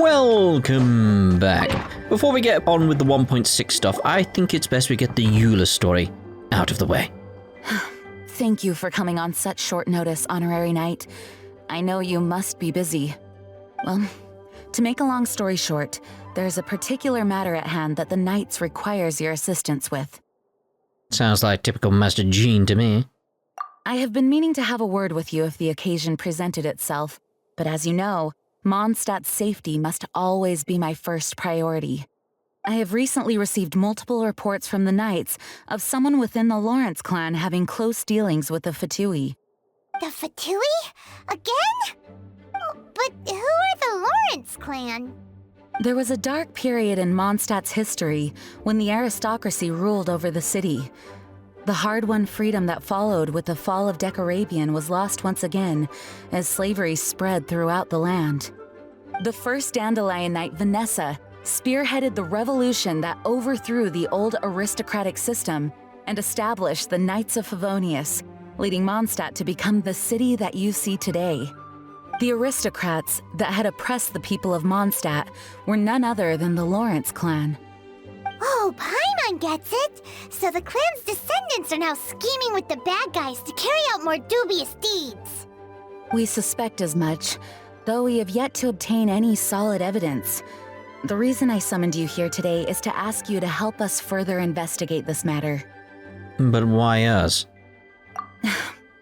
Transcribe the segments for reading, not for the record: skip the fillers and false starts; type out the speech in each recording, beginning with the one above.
Welcome back. Before we get on with the 1.6 stuff, I think it's best we get the Eula story out of the way. Thank you for coming on such short notice, Honorary Knight. I know you must be busy. Well, to make a long story short, there's a particular matter at hand that the Knights requires your assistance with. Sounds like typical Master Jean to me. I have been meaning to have a word with you if the occasion presented itself, but as you know, Mondstadt's safety must always be my first priority. I have recently received multiple reports from the Knights of someone within the Lawrence clan having close dealings with the Fatui. The Fatui? Again? But who are the Lawrence clan? There was a dark period in Mondstadt's history when the aristocracy ruled over the city. The hard-won freedom that followed with the fall of Decarabian was lost once again as slavery spread throughout the land. The first Dandelion Knight, Vanessa, spearheaded the revolution that overthrew the old aristocratic system and established the Knights of Favonius, leading Mondstadt to become the city that you see today. The aristocrats that had oppressed the people of Mondstadt were none other than the Lawrence clan. Oh, Paimon gets it! So the clan's descendants are now scheming with the bad guys to carry out more dubious deeds. We suspect as much, though we have yet to obtain any solid evidence. The reason I summoned you here today is to ask you to help us further investigate this matter. But why us?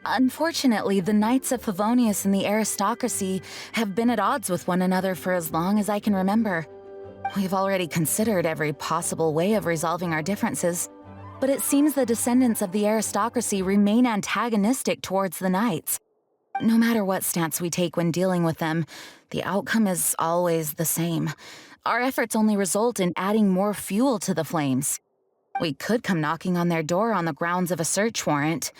Unfortunately, the Knights of Favonius and the aristocracy have been at odds with one another for as long as I can remember. We've already considered every possible way of resolving our differences, but it seems the descendants of the aristocracy remain antagonistic towards the Knights. No matter what stance we take when dealing with them, the outcome is always the same. Our efforts only result in adding more fuel to the flames. We could come knocking on their door on the grounds of a search warrant,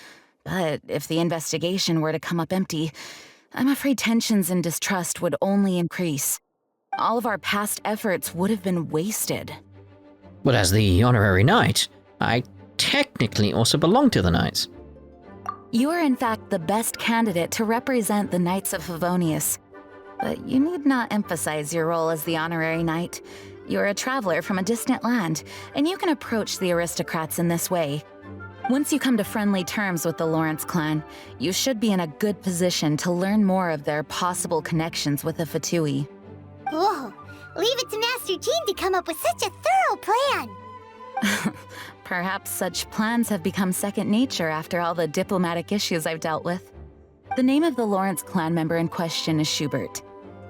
but if the investigation were to come up empty, I'm afraid tensions and distrust would only increase. All of our past efforts would have been wasted. But as the Honorary Knight, I technically also belong to the Knights. You are in fact the best candidate to represent the Knights of Favonius. But you need not emphasize your role as the Honorary Knight. You're a traveler from a distant land, and you can approach the aristocrats in this way. Once you come to friendly terms with the Lawrence clan, you should be in a good position to learn more of their possible connections with the Fatui. Whoa, leave it to Master Jean to come up with such a thorough plan. Perhaps such plans have become second nature after all the diplomatic issues I've dealt with. The name of the Lawrence clan member in question is Schubert.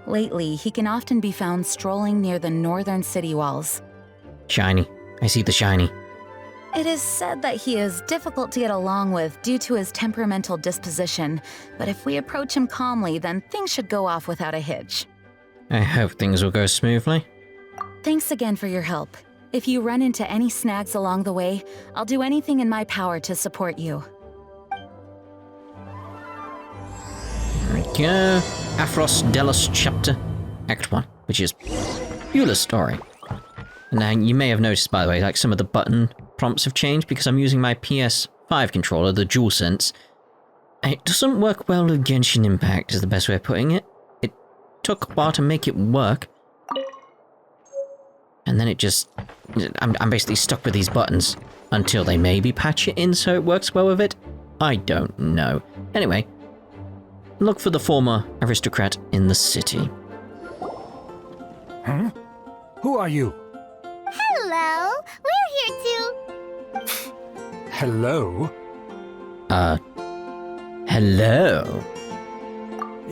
Lately, he can often be found strolling near the northern city walls. Shiny. I see the shiny. It is said that he is difficult to get along with due to his temperamental disposition, but if we approach him calmly, then things should go off without a hitch. I hope things will go smoothly. Thanks again for your help. If you run into any snags along the way, I'll do anything in my power to support you. There we go. Aphros, Delos chapter, Act 1, which is Eula's story. Now, you may have noticed, by the way, like some of the button prompts have changed because I'm using my PS5 controller, the DualSense. It doesn't work well with Genshin Impact, is the best way of putting it. It took a while to make it work. And then it just... I'm basically stuck with these buttons until they maybe patch it in so it works well with it. I don't know. Anyway, look for the former aristocrat in the city. Huh? Who are you? Hello, we're here too. Hello? Hello?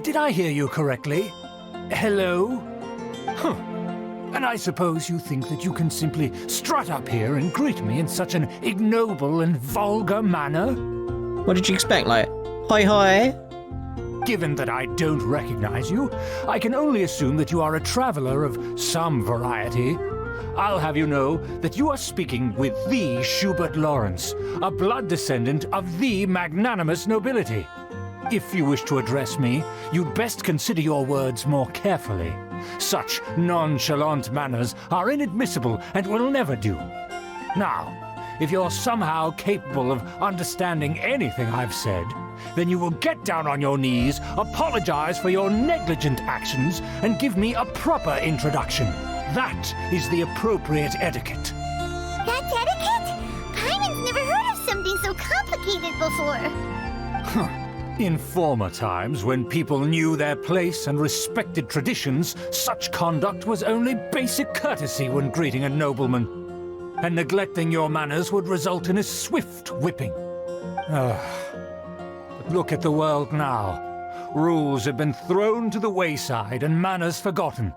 Did I hear you correctly? Hello? Huh. And I suppose you think that you can simply strut up here and greet me in such an ignoble and vulgar manner? What did you expect, like, hi hi? Given that I don't recognize you, I can only assume that you are a traveler of some variety. I'll have you know that you are speaking with the Schubert Lawrence, a blood descendant of the magnanimous nobility. If you wish to address me, you'd best consider your words more carefully. Such nonchalant manners are inadmissible and will never do. Now, if you're somehow capable of understanding anything I've said, then you will get down on your knees, apologize for your negligent actions, and give me a proper introduction. That is the appropriate etiquette. That's etiquette? Paimon's never heard of something so complicated before. In former times, when people knew their place and respected traditions, such conduct was only basic courtesy when greeting a nobleman. And neglecting your manners would result in a swift whipping. But look at the world now. Rules have been thrown to the wayside and manners forgotten.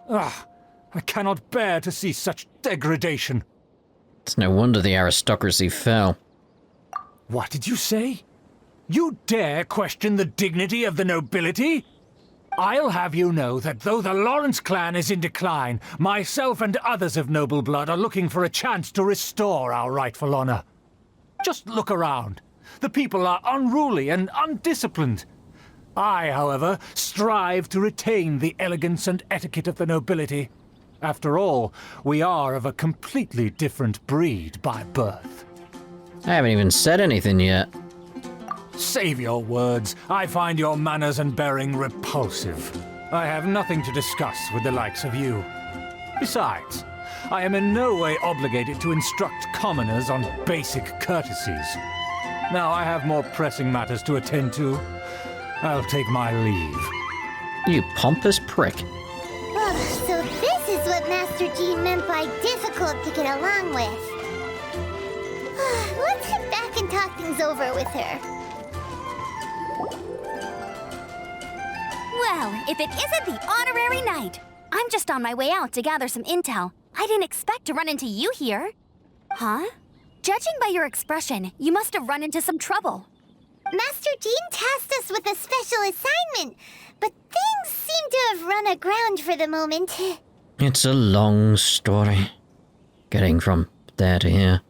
I cannot bear to see such degradation. It's no wonder the aristocracy fell. What did you say? You dare question the dignity of the nobility? I'll have you know that though the Lawrence clan is in decline, myself and others of noble blood are looking for a chance to restore our rightful honor. Just look around. The people are unruly and undisciplined. I, however, strive to retain the elegance and etiquette of the nobility. After all, we are of a completely different breed by birth. I haven't even said anything yet. Save your words. I find your manners and bearing repulsive. I have nothing to discuss with the likes of you. Besides, I am in no way obligated to instruct commoners on basic courtesies. Now I have more pressing matters to attend to. I'll take my leave. You pompous prick. Oh, so this is what Master Jean meant by difficult to get along with. Let's head back and talk things over with her. Well, if it isn't the honorary knight! I'm just on my way out to gather some intel. I didn't expect to run into you here. Huh? Judging by your expression, you must have run into some trouble. Master Jean tasked us with a special assignment, but things seem to have run aground for the moment. It's a long story. Getting from there to here.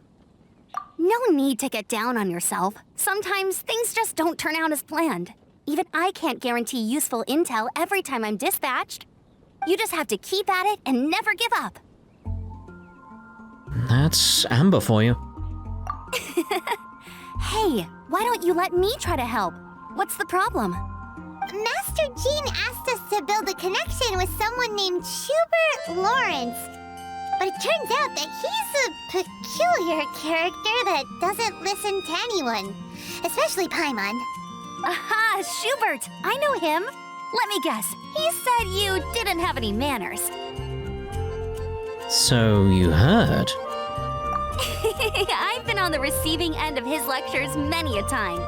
No need to get down on yourself. Sometimes things just don't turn out as planned. Even I can't guarantee useful intel every time I'm dispatched. You just have to keep at it and never give up. That's Amber for you. Hey, why don't you let me try to help? What's the problem? Master Jean asked us to build a connection with someone named Schubert Lawrence. But it turns out that he's a peculiar character that doesn't listen to anyone, especially Paimon. Aha, Schubert! I know him. Let me guess. He said you didn't have any manners. So you heard? I've been on the receiving end of his lectures many a time.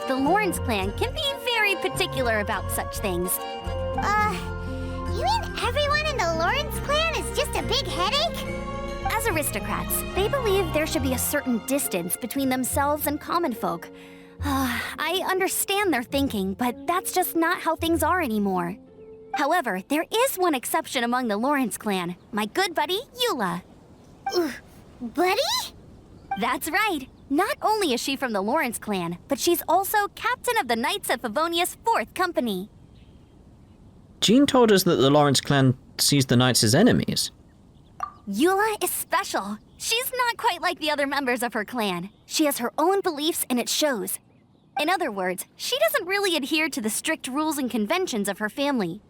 The Lawrence clan can be very particular about such things. You mean everyone in the Lawrence clan is just a big headache? As aristocrats, they believe there should be a certain distance between themselves and common folk. I understand their thinking, but that's just not how things are anymore. However, there is one exception among the Lawrence clan, my good buddy, Eula. Buddy? That's right. Not only is she from the Lawrence clan, but she's also captain of the Knights of Favonia's 4th Company. Jean told us that the Lawrence clan sees the knights as enemies. Eula is special. She's not quite like the other members of her clan. She has her own beliefs and it shows. In other words, she doesn't really adhere to the strict rules and conventions of her family.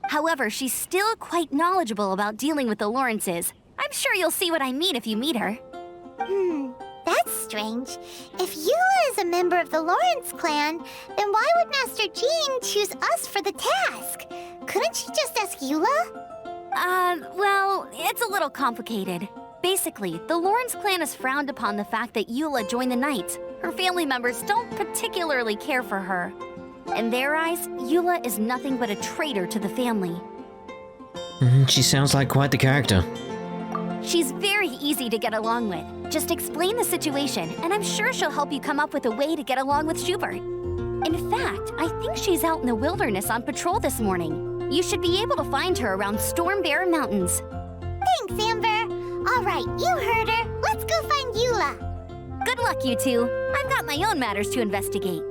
However, she's still quite knowledgeable about dealing with the Lawrences. I'm sure you'll see what I mean if you meet her. That's strange. If Eula is a member of the Lawrence clan, then why would Master Jean choose us for the task? Couldn't she just ask Eula? Well, it's a little complicated. Basically, the Lawrence clan has frowned upon the fact that Eula joined the Knights. Her family members don't particularly care for her. In their eyes, Eula is nothing but a traitor to the family. She sounds like quite the character. She's very easy to get along with. Just explain the situation, and I'm sure she'll help you come up with a way to get along with Schubert. In fact, I think she's out in the wilderness on patrol this morning. You should be able to find her around Stormbear Mountains. Thanks, Amber. All right, you heard her. Let's go find Eula. Good luck, you two. I've got my own matters to investigate.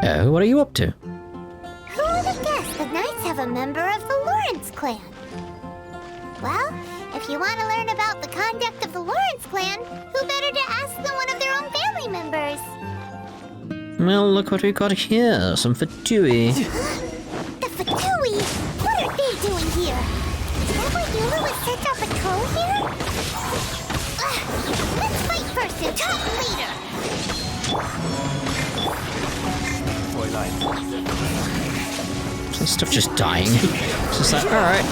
Oh, what are you up to? Who would have guessed the Knights have a member of the Lawrence clan? Well, if you want to learn about the conduct of the Lawrence clan, who better to ask than one of their own family members? Well, look what we've got here. Some Fatui. The Fatui? What are they doing here? Is that why Eula was sent on patrol here? Let's fight first and talk later! Some stuff just dying. It's just like, alright.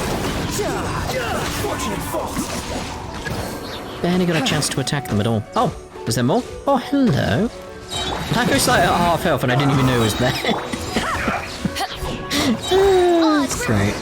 Barely got a chance to attack them at all. Oh, is there more? Oh, hello. Taco's like at half health and I didn't even know it was there. That's great.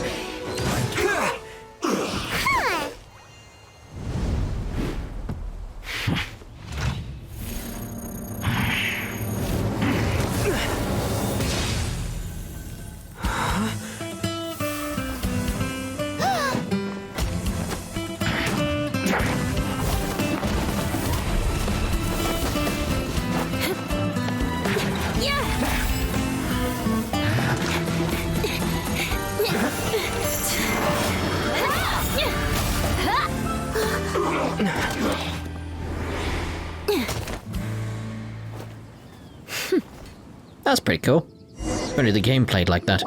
That's pretty cool. If only the game played like that.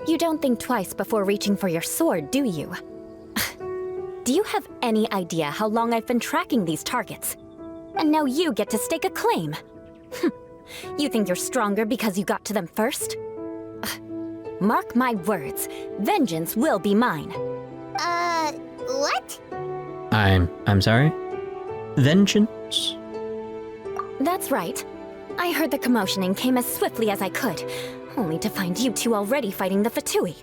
You don't think twice before reaching for your sword, do you? Do you have any idea how long I've been tracking these targets? And now you get to stake a claim. You think you're stronger because you got to them first? Mark my words, vengeance will be mine. What? I'm sorry? Vengeance? That's right. I heard the commotion and came as swiftly as I could, only to find you two already fighting the Fatui.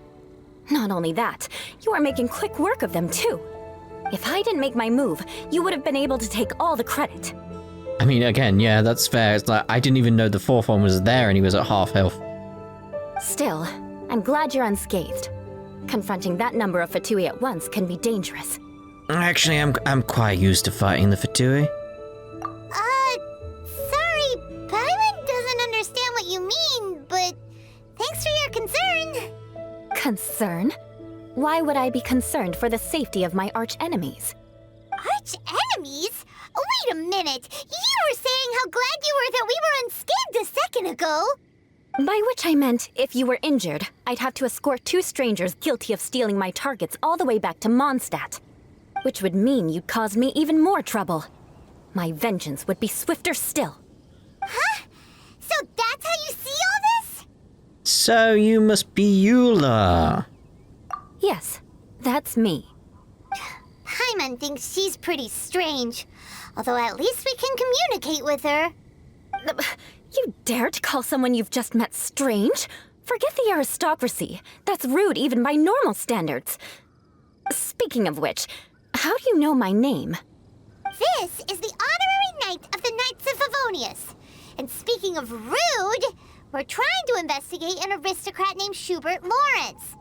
Not only that, you are making quick work of them too. If I didn't make my move, you would have been able to take all the credit. I mean, again, yeah, that's fair. It's like, I didn't even know the fourth one was there and he was at half health. Still, I'm glad you're unscathed. Confronting that number of Fatui at once can be dangerous. Actually, I'm quite used to fighting the Fatui. Sorry, Paimon doesn't understand what you mean, but thanks for your concern. Concern? Why would I be concerned for the safety of my arch-enemies? Arch-enemies? Wait a minute! You were saying how glad you were that we were unscathed a second ago! By which I meant, if you were injured, I'd have to escort two strangers guilty of stealing my targets all the way back to Mondstadt. Which would mean you'd cause me even more trouble. My vengeance would be swifter still. Huh? So that's how you see all this? So you must be Eula. Yes, that's me. Paimon thinks she's pretty strange. Although at least we can communicate with her. You dare to call someone you've just met strange? Forget the aristocracy. That's rude even by normal standards. Speaking of which, how do you know my name? This is the honorary knight of the Knights of Favonius. And speaking of rude, we're trying to investigate an aristocrat named Schubert Lawrence.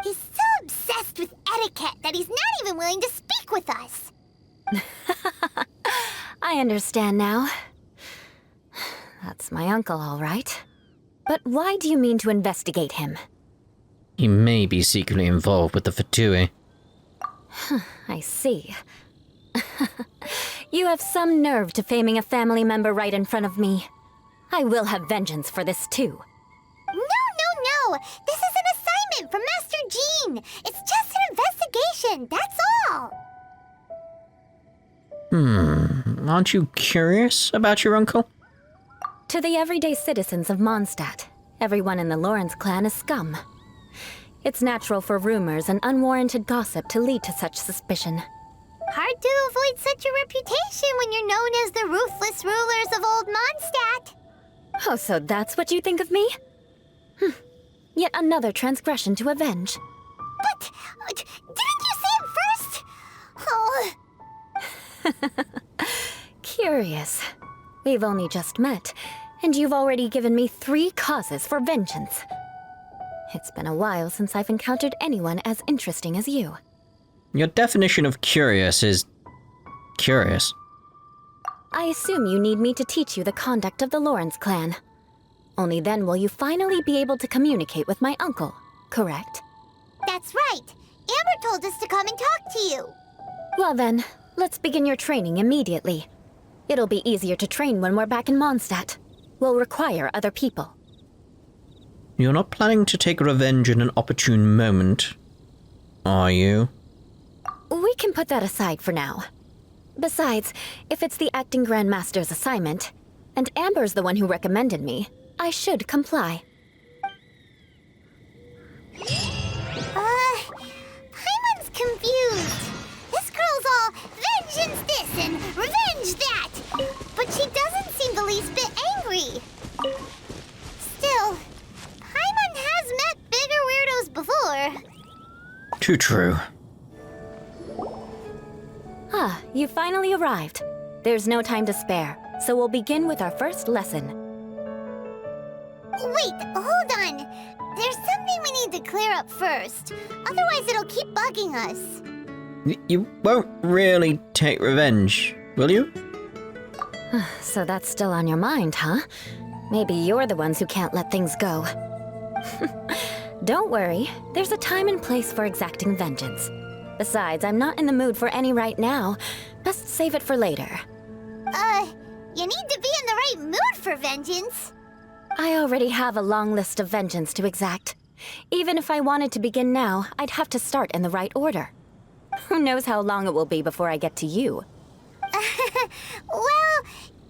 He's so obsessed with etiquette that he's not even willing to speak with us. I understand now. That's my uncle, all right. But why do you mean to investigate him? He may be secretly involved with the Fatui. I see. You have some nerve to faming a family member right in front of me. I will have vengeance for this too. No. This is an assignment from Master Jean. It's just an investigation, that's all. Aren't you curious about your uncle? To the everyday citizens of Mondstadt, everyone in the Lawrence clan is scum. It's natural for rumors and unwarranted gossip to lead to such suspicion. Hard to avoid such a reputation when you're known as the ruthless rulers of Old Mondstadt. Oh, so that's what you think of me? Yet another transgression to avenge. But, didn't you say it first? Oh. Curious. We've only just met, and you've already given me 3 causes for vengeance. It's been a while since I've encountered anyone as interesting as you. Your definition of curious is... curious. I assume you need me to teach you the conduct of the Lawrence clan. Only then will you finally be able to communicate with my uncle, correct? That's right. Amber told us to come and talk to you. Well then, let's begin your training immediately. It'll be easier to train when we're back in Mondstadt. will require other people. You're not planning to take revenge in an opportune moment, are you? We can put that aside for now. Besides, if it's the acting Grandmaster's assignment, and Amber's the one who recommended me, I should comply. Paimon's confused. This girl's all vengeance this and revenge that. But she doesn't seem the least bit angry. Still, Paimon has met bigger weirdos before. Too true. Ah, you finally arrived. There's no time to spare, so we'll begin with our first lesson. Wait, hold on. There's something we need to clear up first. Otherwise, it'll keep bugging us. You won't really take revenge, will you? So that's still on your mind, huh? Maybe you're the ones who can't let things go. Don't worry, there's a time and place for exacting vengeance. Besides, I'm not in the mood for any right now. Best save it for later. You need to be in the right mood for vengeance. I already have a long list of vengeance to exact. Even if I wanted to begin now, I'd have to start in the right order. Who knows how long it will be before I get to you? Well,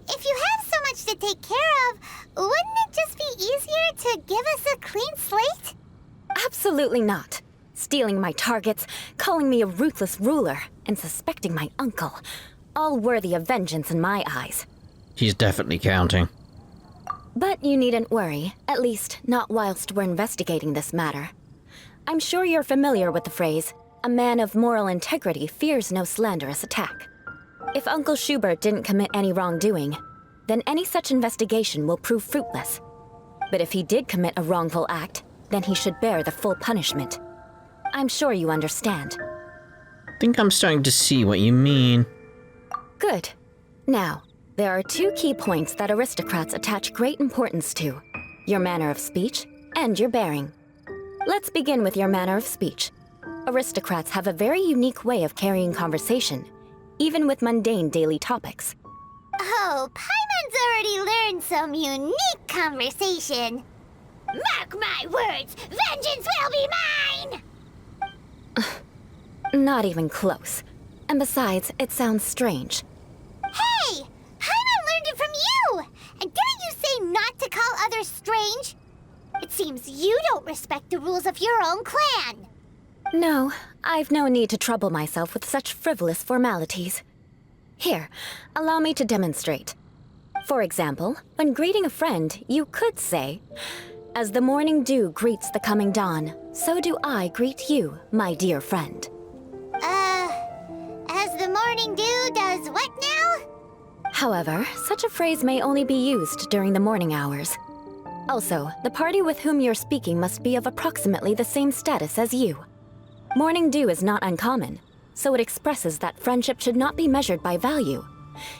if you have so much to take care of, wouldn't it just be easier to give us a clean slate? Absolutely not. Stealing my targets, calling me a ruthless ruler, and suspecting my uncle. All worthy of vengeance in my eyes. He's definitely counting. But you needn't worry, at least not whilst we're investigating this matter. I'm sure you're familiar with the phrase, a man of moral integrity fears no slanderous attack. If Uncle Schubert didn't commit any wrongdoing, then any such investigation will prove fruitless. But if he did commit a wrongful act, then he should bear the full punishment. I'm sure you understand. Think I'm starting to see what you mean. Good. Now, there are two key points that aristocrats attach great importance to: your manner of speech and your bearing. Let's begin with your manner of speech. Aristocrats have a very unique way of carrying conversation, even with mundane daily topics. Oh, Paimon's already learned some unique conversation. Mark my words, vengeance will be mine! Not even close. And besides, it sounds strange. Hey! Paimon learned it from you! And didn't you say not to call others strange? It seems you don't respect the rules of your own clan. No, I've no need to trouble myself with such frivolous formalities. Here, allow me to demonstrate. For example, when greeting a friend, you could say, "As the morning dew greets the coming dawn, so do I greet you, my dear friend." As the morning dew does what now? However, such a phrase may only be used during the morning hours. Also, the party with whom you're speaking must be of approximately the same status as you. Morning dew is not uncommon, so it expresses that friendship should not be measured by value,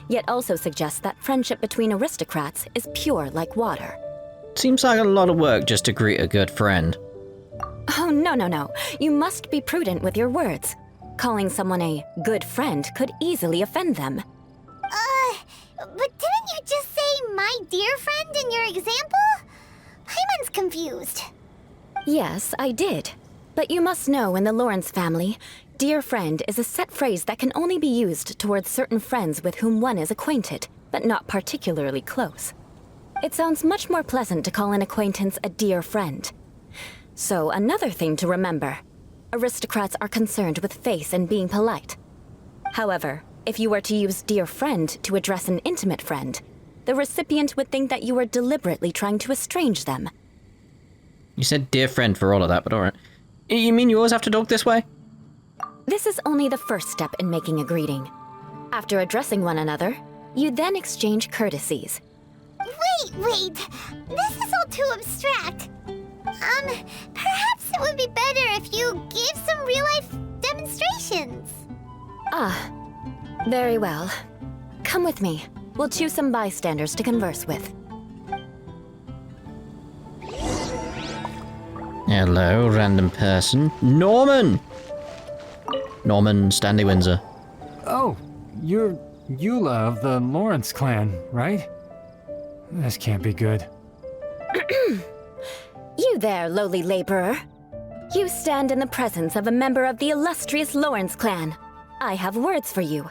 yet also suggests that friendship between aristocrats is pure like water. Seems like a lot of work just to greet a good friend. Oh, no. You must be prudent with your words. Calling someone a good friend could easily offend them. But didn't you just say my dear friend in your example? Paimon's confused. Yes, I did. But you must know in the Lawrence family, dear friend is a set phrase that can only be used towards certain friends with whom one is acquainted, but not particularly close. It sounds much more pleasant to call an acquaintance a dear friend. So another thing to remember, aristocrats are concerned with face and being polite. However, if you were to use dear friend to address an intimate friend, the recipient would think that you were deliberately trying to estrange them. You said dear friend for all of that, but alright. You mean you always have to talk this way? This is only the first step in making a greeting. After addressing one another, you then exchange courtesies. Wait. This is all too abstract. Perhaps it would be better if you gave some real-life demonstrations. Ah, very well. Come with me. We'll choose some bystanders to converse with. Hello, random person. Norman! Norman Stanley Windsor. Oh, you're Eula of the Lawrence clan, right? This can't be good. You there, lowly laborer. You stand in the presence of a member of the illustrious Lawrence clan. I have words for you.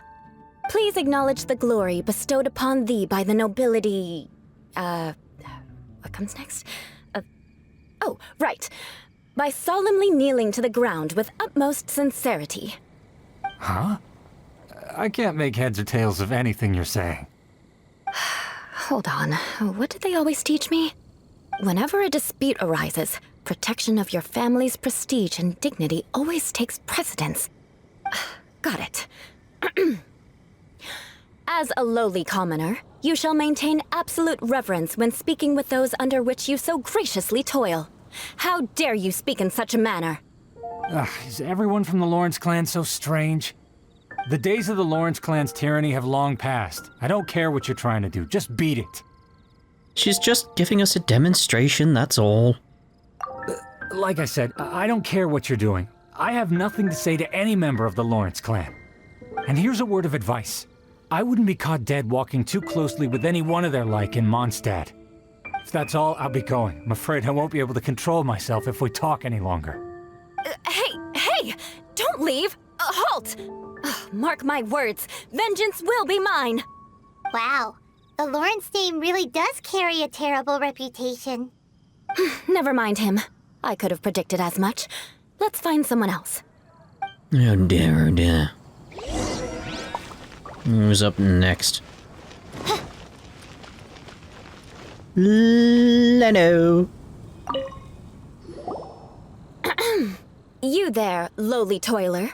Please acknowledge the glory bestowed upon thee by the nobility... What comes next? Oh, right. By solemnly kneeling to the ground with utmost sincerity. Huh? I can't make heads or tails of anything you're saying. Hold on. What did they always teach me? Whenever a dispute arises, protection of your family's prestige and dignity always takes precedence. Got it. As a lowly commoner, you shall maintain absolute reverence when speaking with those under which you so graciously toil. How dare you speak in such a manner? Is everyone from the Lawrence clan so strange? The days of the Lawrence clan's tyranny have long passed. I don't care what you're trying to do, just beat it. She's just giving us a demonstration, that's all. Like I said, I don't care what you're doing. I have nothing to say to any member of the Lawrence clan. And here's a word of advice. I wouldn't be caught dead walking too closely with any one of their like in Mondstadt. If that's all, I'll be going. I'm afraid I won't be able to control myself if we talk any longer. Hey! Don't leave! Halt! Mark my words, vengeance will be mine! Wow, the Lawrence name really does carry a terrible reputation. Never mind him. I could have predicted as much. Let's find someone else. Oh dear, oh dear. Who's up next? Leno. You there, lowly toiler.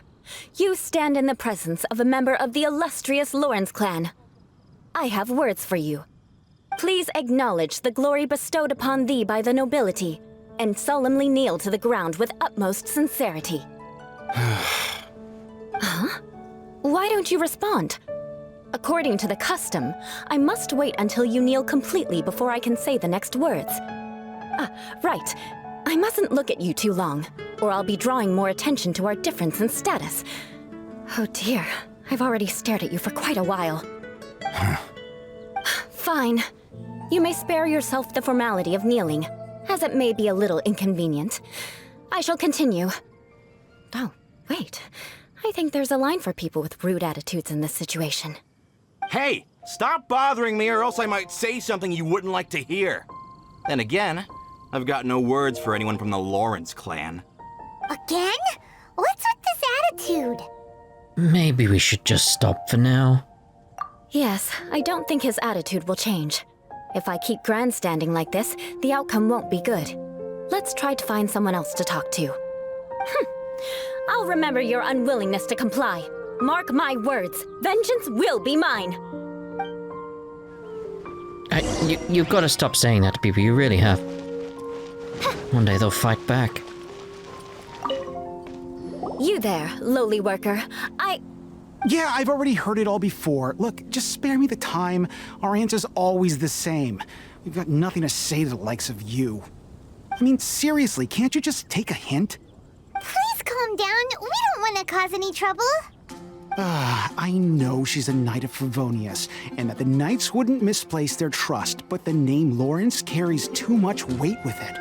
You stand in the presence of a member of the illustrious Lawrence clan. I have words for you. Please acknowledge the glory bestowed upon thee by the nobility, and solemnly kneel to the ground with utmost sincerity. Huh? Why don't you respond? According to the custom, I must wait until you kneel completely before I can say the next words. Right. I mustn't look at you too long, or I'll be drawing more attention to our difference in status. Oh dear, I've already stared at you for quite a while. Fine. You may spare yourself the formality of kneeling, as it may be a little inconvenient. I shall continue. Oh, wait. I think there's a line for people with rude attitudes in this situation. Hey, stop bothering me or else I might say something you wouldn't like to hear. Then again, I've got no words for anyone from the Lawrence clan. Again? What's with this attitude? Maybe we should just stop for now. Yes, I don't think his attitude will change. If I keep grandstanding like this, the outcome won't be good. Let's try to find someone else to talk to. I'll remember your unwillingness to comply. Mark my words, vengeance will be mine. You've got to stop saying that to people, you really have. One day they'll fight back. You there, lowly worker. Yeah, I've already heard it all before. Look, just spare me the time. Our answer's always the same. We've got nothing to say to the likes of you. I mean, seriously, can't you just take a hint? Please calm down. We don't want to cause any trouble. I know she's a knight of Favonius, and that the knights wouldn't misplace their trust, but the name Lawrence carries too much weight with it.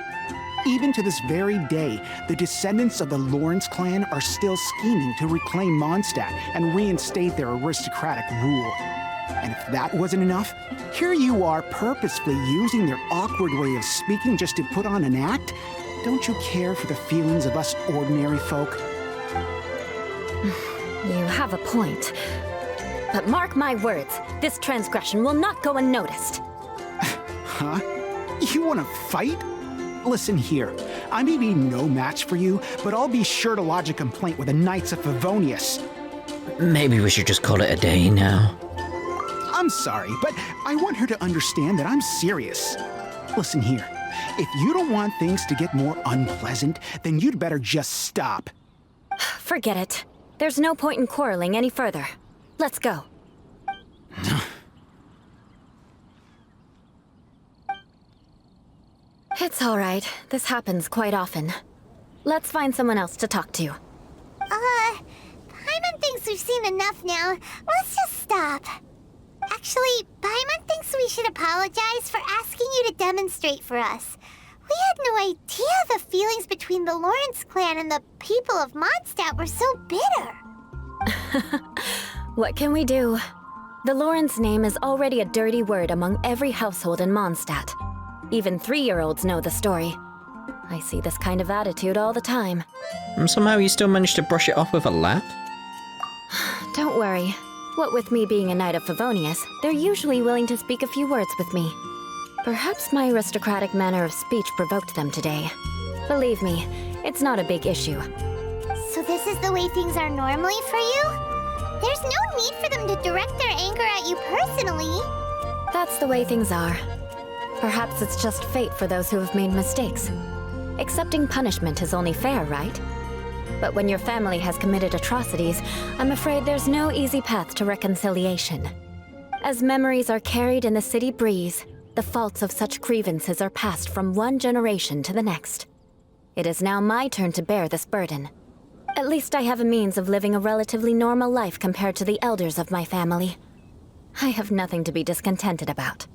Even to this very day, the descendants of the Lawrence clan are still scheming to reclaim Mondstadt and reinstate their aristocratic rule. And if that wasn't enough, here you are purposefully using their awkward way of speaking just to put on an act? Don't you care for the feelings of us ordinary folk? You have a point. But mark my words, this transgression will not go unnoticed. Huh? You want to fight? Listen here, I may be no match for you, but I'll be sure to lodge a complaint with the Knights of Favonius. Maybe we should just call it a day now. I'm sorry, but I want her to understand that I'm serious. Listen here, if you don't want things to get more unpleasant, then you'd better just stop. Forget it. There's no point in quarreling any further. Let's go. It's all right. This happens quite often. Let's find someone else to talk to. Paimon thinks we've seen enough now. Let's just stop. Actually, Paimon thinks we should apologize for asking you to demonstrate for us. We had no idea the feelings between the Lawrence clan and the people of Mondstadt were so bitter. What can we do? The Lawrence name is already a dirty word among every household in Mondstadt. Even 3-year-olds know the story. I see this kind of attitude all the time. And somehow you still managed to brush it off with a laugh? Don't worry. What with me being a Knight of Favonius, they're usually willing to speak a few words with me. Perhaps my aristocratic manner of speech provoked them today. Believe me, it's not a big issue. So this is the way things are normally for you? There's no need for them to direct their anger at you personally. That's the way things are. Perhaps it's just fate for those who have made mistakes. Accepting punishment is only fair, right? But when your family has committed atrocities, I'm afraid there's no easy path to reconciliation. As memories are carried in the city breeze, the faults of such grievances are passed from one generation to the next. It is now my turn to bear this burden. At least I have a means of living a relatively normal life compared to the elders of my family. I have nothing to be discontented about.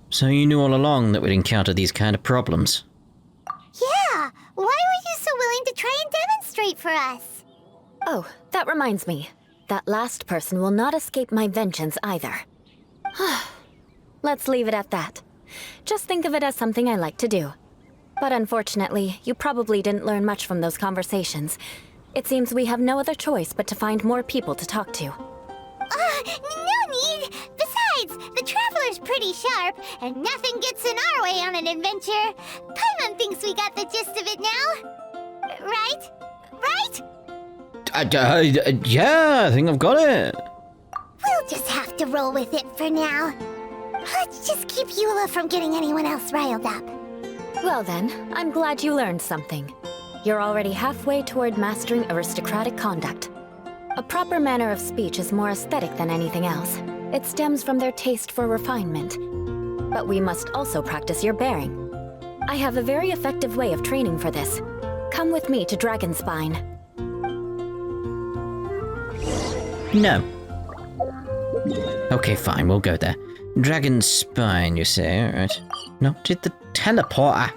So you knew all along that we'd encounter these kind of problems? Yeah, why were you so willing to try and demonstrate for us? Oh, that reminds me. That last person will not escape my vengeance either. Let's leave it at that. Just think of it as something I like to do. But unfortunately, you probably didn't learn much from those conversations. It seems we have no other choice but to find more people to talk to. No need! Besides, the Traveler's pretty sharp, and nothing gets in our way on an adventure. Paimon thinks we got the gist of it now. Right? Right? Yeah, I think I've got it. We'll just have to roll with it for now. Let's just keep Eula from getting anyone else riled up. Well then, I'm glad you learned something. You're already halfway toward mastering aristocratic conduct. A proper manner of speech is more aesthetic than anything else. It stems from their taste for refinement. But we must also practice your bearing. I have a very effective way of training for this. Come with me to Dragonspine. No. Okay, fine, we'll go there. Dragonspine, you say, alright. No, did the teleporter.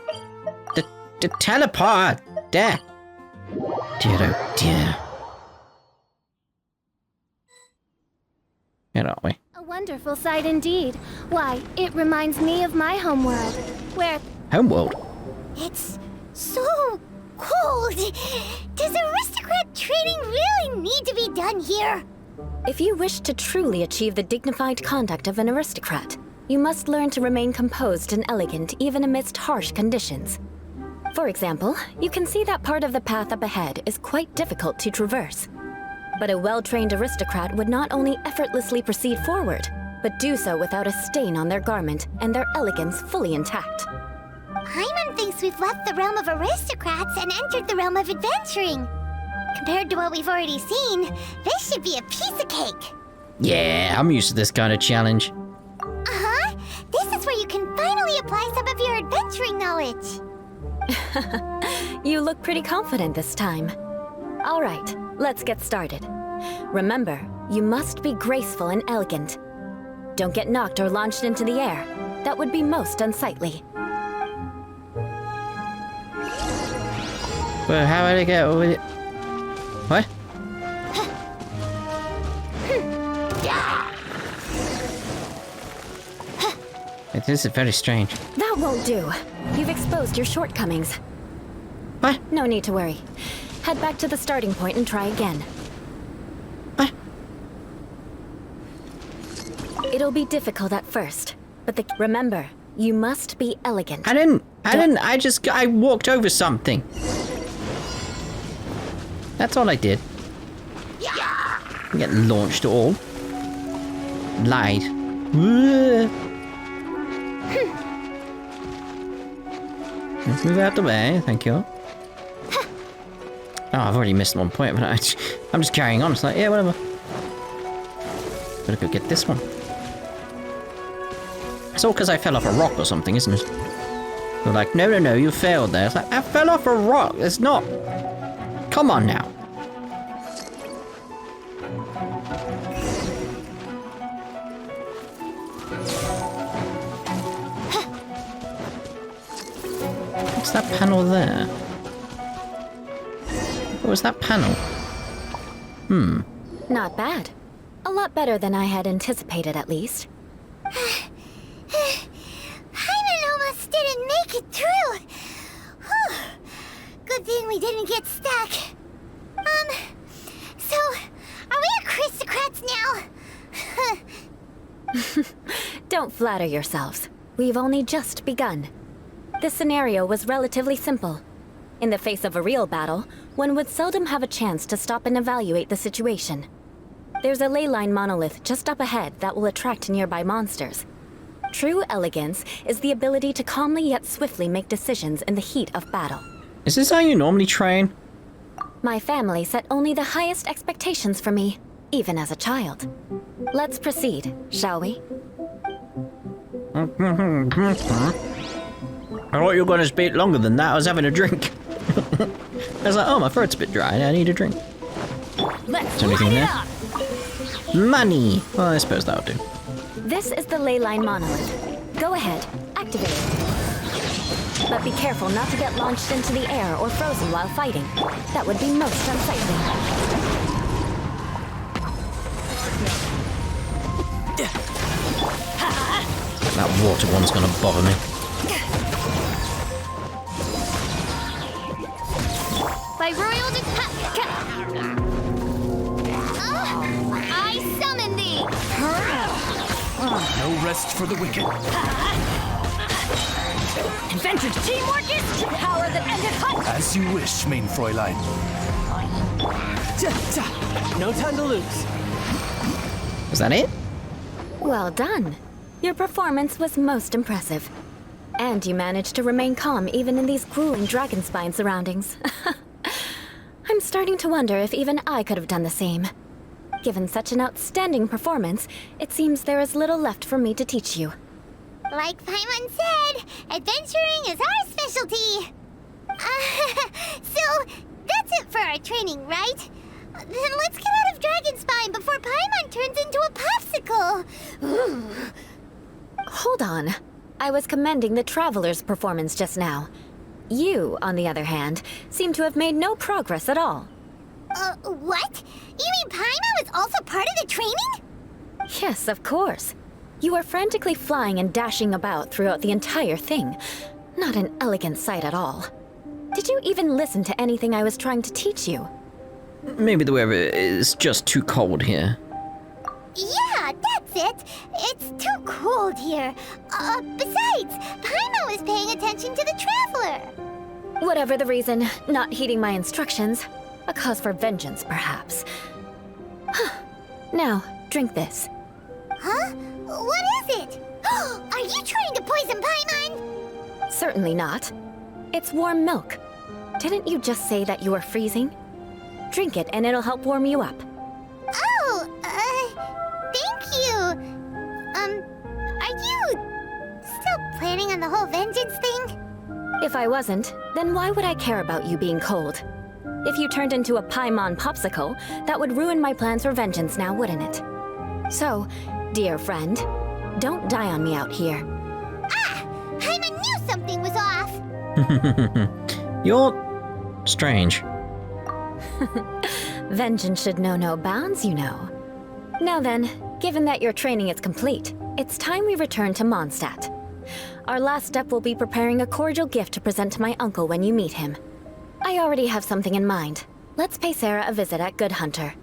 The teleporter! There! Dear, oh dear. Where are we? A wonderful sight indeed. Why, it reminds me of my homeworld, where... Homeworld? It's so cold. Does aristocrat training really need to be done here? If you wish to truly achieve the dignified conduct of an aristocrat, you must learn to remain composed and elegant even amidst harsh conditions. For example, you can see that part of the path up ahead is quite difficult to traverse. But a well-trained aristocrat would not only effortlessly proceed forward, but do so without a stain on their garment and their elegance fully intact. Paimon thinks we've left the realm of aristocrats and entered the realm of adventuring. Compared to what we've already seen, this should be a piece of cake. Yeah, I'm used to this kind of challenge. Uh-huh. This is where you can finally apply some of your adventuring knowledge. You look pretty confident this time. All right, let's get started. Remember, you must be graceful and elegant. Don't get knocked or launched into the air. That would be most unsightly. Well, how would I get with it? What? This is very strange. That won't do. You've exposed your shortcomings. What? No need to worry. Head back to the starting point and try again. What? It'll be difficult at first, but remember, you must be elegant. I walked over something. That's all I did. I get launched at all. Lied. Let's move out the way, thank you. Oh, I've already missed one point, but I'm just carrying on. It's like, yeah, whatever. Gotta go get this one. It's all because I fell off a rock or something, isn't it? They're like, no, you failed there. It's like, I fell off a rock. It's not. Come on now. that panel there? What was that panel? Not bad. A lot better than I had anticipated, at least. Paimon almost didn't make it through. Whew. Good thing we didn't get stuck. So, are we aristocrats now? Don't flatter yourselves. We've only just begun. This scenario was relatively simple. In the face of a real battle, one would seldom have a chance to stop and evaluate the situation. There's a ley line monolith just up ahead that will attract nearby monsters. True elegance is the ability to calmly yet swiftly make decisions in the heat of battle. Is this how you normally train? My family set only the highest expectations for me, even as a child. Let's proceed, shall we? I thought you were going to speak longer than that. I was having a drink. I was like, oh, my throat's a bit dry. I need a drink. Let's Is there anything there? Money! Well, I suppose that'll do. This is the ley line monolith. Go ahead, activate it. But be careful not to get launched into the air or frozen while fighting. That would be most unsightly. That water one's gonna bother me. By royal I summon thee! No rest for the wicked. Adventure's teamwork is power that ended hunt! As you wish, main Fräulein. No time to lose. Is that it? Well done. Your performance was most impressive. And you managed to remain calm even in these grueling Dragonspine surroundings. I'm starting to wonder if even I could have done the same. Given such an outstanding performance, it seems there is little left for me to teach you. Like Paimon said, adventuring is our specialty. So, that's it for our training, right? Then let's get out of Dragonspine before Paimon turns into a popsicle. Hold on. I was commending the Traveler's performance just now. You, on the other hand, seem to have made no progress at all. What? You mean Paimon was also part of the training? Yes, of course. You were frantically flying and dashing about throughout the entire thing. Not an elegant sight at all. Did you even listen to anything I was trying to teach you? Maybe the weather is just too cold here. Yeah, that's it. It's too cold here. Besides, Paimon was paying attention to the Traveler. Whatever the reason, not heeding my instructions. A cause for vengeance, perhaps. Now, drink this. Huh? What is it? Are you trying to poison Paimon? Certainly not. It's warm milk. Didn't you just say that you were freezing? Drink it and it'll help warm you up. Oh, thank you. Are you still planning on the whole vengeance thing? If I wasn't, then why would I care about you being cold? If you turned into a Paimon popsicle, that would ruin my plans for vengeance now, wouldn't it? So, dear friend, don't die on me out here. Ah! Paimon knew something was off! You're strange. Vengeance should know no bounds, you know. Now then, given that your training is complete, it's time we return to Mondstadt. Our last step will be preparing a cordial gift to present to my uncle when you meet him. I already have something in mind. Let's pay Sarah a visit at Good Hunter.